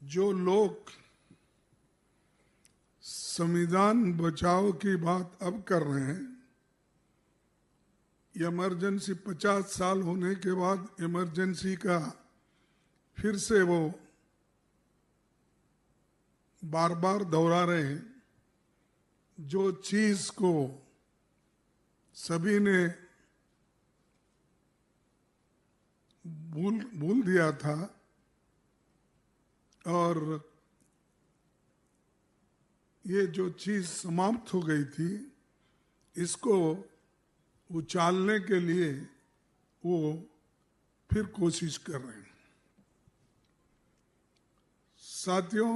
जो लोग संविधान बचाओ की बात अब कर रहे हैं, इमरजेंसी 50 साल होने के बाद इमरजेंसी का फिर से वो बार बार दोहरा रहे हैं। जो चीज को सभी ने भूल दिया था और ये जो चीज समाप्त हो गई थी, इसको उछालने के लिए वो फिर कोशिश कर रहे हैं। साथियों,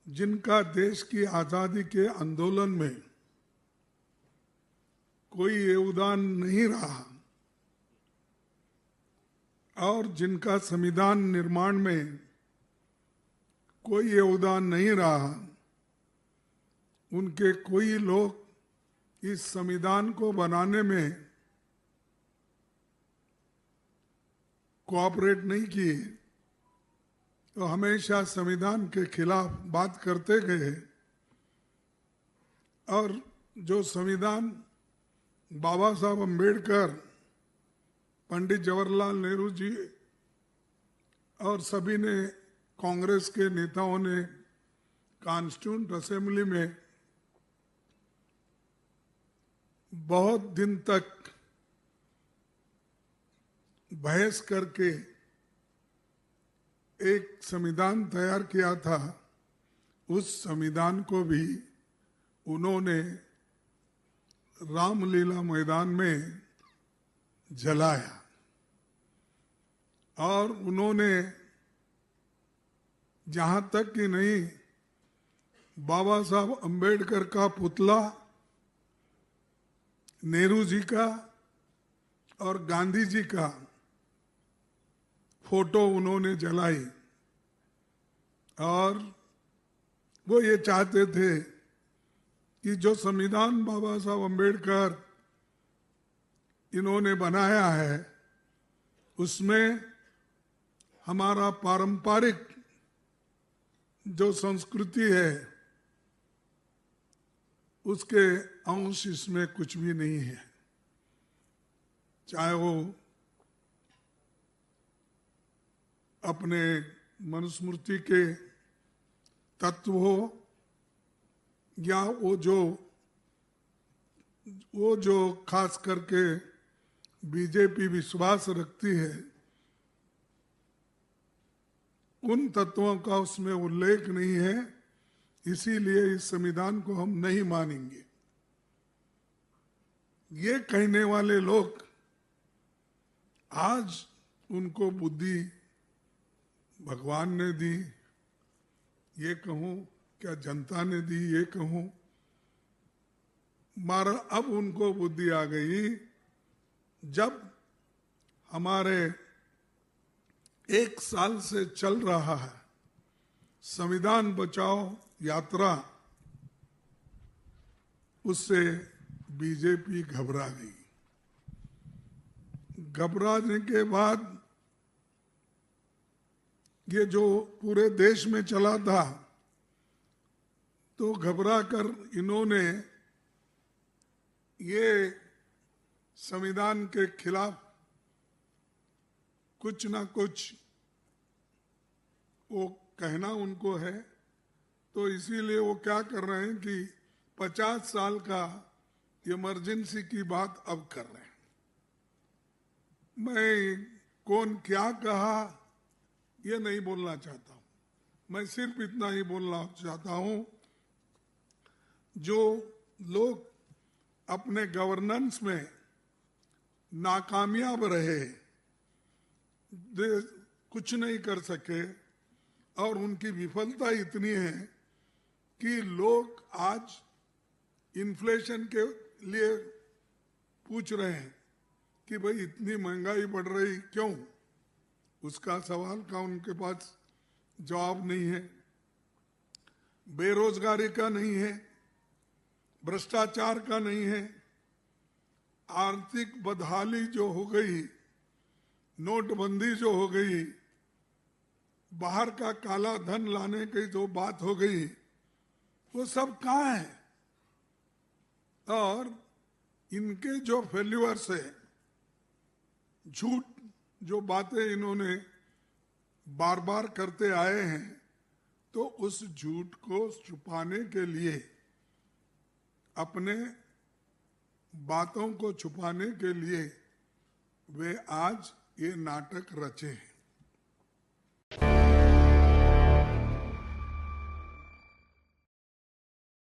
जिनका देश की आजादी के आंदोलन में कोई योगदान नहीं रहा और जिनका संविधान निर्माण में कोई योगदान नहीं रहा, उनके कोई लोग इस संविधान को बनाने में कोऑपरेट नहीं किए, तो हमेशा संविधान के खिलाफ बात करते गए। और जो संविधान बाबा साहब अम्बेडकर, पंडित जवाहरलाल नेहरू जी और सभी ने, कांग्रेस के नेताओं ने कॉन्स्टिट्यूएंट असेंबली में बहुत दिन तक बहस करके एक संविधान तैयार किया था, उस संविधान को भी उन्होंने रामलीला मैदान में जलाया। और उन्होंने जहां तक कि नहीं, बाबा साहब अम्बेडकर का पुतला, नेहरू जी का और गांधी जी का फोटो उन्होंने जलाई। और वो ये चाहते थे कि जो संविधान बाबा साहब अम्बेडकर इन्होंने बनाया है, उसमें हमारा पारंपरिक जो संस्कृति है, उसके अंश इसमें कुछ भी नहीं है। चाहे वो अपने मनुस्मृति के तत्व हो या वो जो खास करके बीजेपी विश्वास रखती है, उन तत्वों का उसमें उल्लेख नहीं है। इसीलिए इस संविधान को हम नहीं मानेंगे। ये कहने वाले लोग आज उनको बुद्धि भगवान ने दी, ये कहूं, क्या जनता ने दी, ये कहूं, मारा अब उनको बुद्धि आ गई जब हमारे 1 साल से चल रहा है संविधान बचाओ यात्रा, उससे बीजेपी घबरा गई। घबराने के बाद ये जो पूरे देश में चला था, तो घबरा कर इन्होंने ये संविधान के खिलाफ कुछ ना कुछ वो कहना उनको है। तो इसीलिए वो क्या कर रहे हैं कि 50 साल का इमरजेंसी की बात अब कर रहे हैं। मैं कौन क्या कहा ये नहीं बोलना चाहता हूं, मैं सिर्फ इतना ही बोलना चाहता हूं, जो लोग अपने गवर्नेंस में नाकामयाब रहे, कुछ नहीं कर सके, और उनकी विफलता इतनी है कि लोग आज इन्फ्लेशन के लिए पूछ रहे हैं कि भाई इतनी महंगाई बढ़ रही क्यों। उसका सवाल का उनके पास जवाब नहीं है। बेरोजगारी का नहीं है, भ्रष्टाचार का नहीं है, आर्थिक बदहाली जो हो गई, नोटबंदी जो हो गई, बाहर का काला धन लाने की जो बात हो गई, वो सब कहाँ है? और इनके जो फेल्यूअर्स है, झूठ जो बातें इन्होंने बार बार करते आए हैं, तो उस झूठ को छुपाने के लिए, अपने बातों को छुपाने के लिए वे आज ये नाटक रचे हैं।